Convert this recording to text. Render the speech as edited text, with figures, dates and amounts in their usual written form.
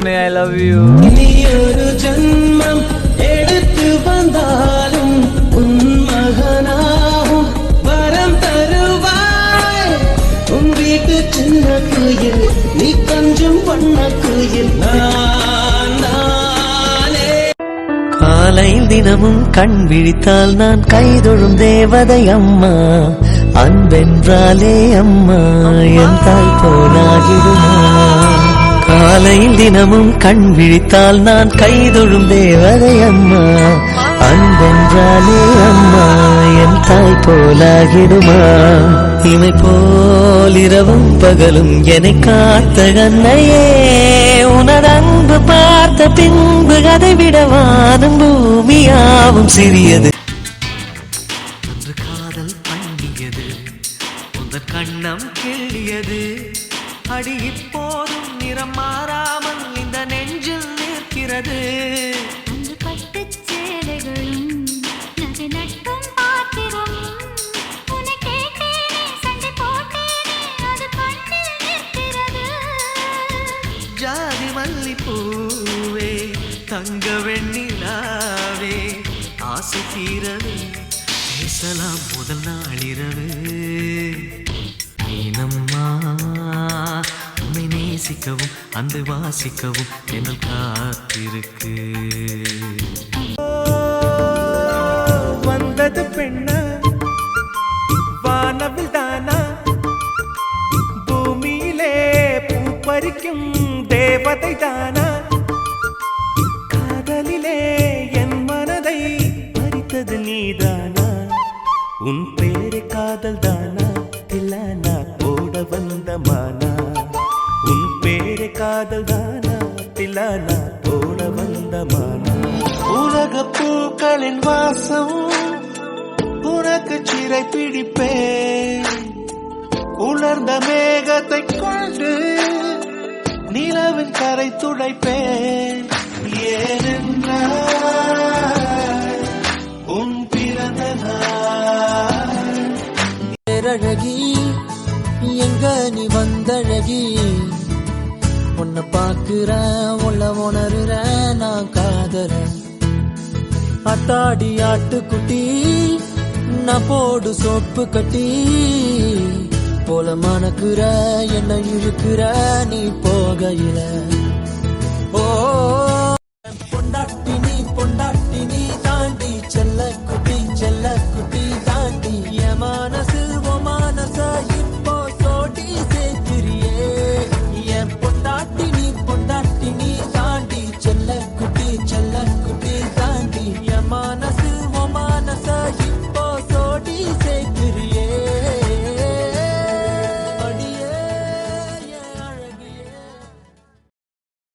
Lakshmi, I love you. நீ ஒரு ஜன்மம் எடுத்து வந்தாலும் உன் மகனாகும் வரம் தருவாய். உன் வீட்டு சின்ன குயில் நீ கொஞ்சம் பண்ண குயில் நானே. காலை தினமும் கண் விழித்தால் நான் கைதொழும் தேவதை அம்மா. அன்பென்றாலே அம்மா என் தாய் போலாகிடுமா. காலை தினமும் கண் விழித்தால் நான் கைதொழும் தேவதை அம்மா. அன்பென்றாலே அம்மா என் தாய் போலாகிடுமா. இமை போல் இரவும் பகலும் என்னை காத்த கண்ணையே. உனது அன்பு பார்த்த பின்பு அதை விட வானம் பூமியாவும் சிறியது. அன்று காதல் பண்ணியது உந்தன் கண்ணம் கிள்ளியது. அடி இப்போதும் நிறம் மாறாமல் இந்த நெஞ்சில் நிற்கிறது. அன்று பட்டுச் சேலைகளும் நகை நட்டும் பாத்திரம் உன்னை கேட்டேனே சண்டை போட்டேனே அது கண்ணில் நிற்கிறது. ஜாதி மல்லிப்பூவே தங்க வெண்ணிலாவே ஆசை தீரவே பேசலாம் முதல் நாளிரவு. நீனம்மா உன்னை நேசிக்கவும் அந்த வாசிக்கவும் என்னல் காத்திருக்கு. வந்தது பெண்ணா வானவில் தானா பூமியிலே பூ பறிக்கும் தேவதை தானா. காதலிலே என் மனதை பறித்தது நீதானா. உன் பேரு காதல் தானா தில்லானா போட வந்த மானா. உன் பேரு காதல் தானா தில்லானா போட வந்த மானா. உலக பூக்களின் வாசம் உனக்கு சிறை பிடிப்பேன். உலர்ந்த மேகத்தை கொண்டு நிலவின் கரை துடைப்பேன். ஏனென்றால் உன் பிறந்த நாள். பேரழகி எங்க நீ வந்தழகி. உன்னை பாக்குற உள்ள உணர்ற நான் காதற. அத்தாடி ஆட்டுக்குட்டி நான் போடு சோப்பு கட்டி. போல மணக்குற என்ன இழுக்கிற நீ போகையில.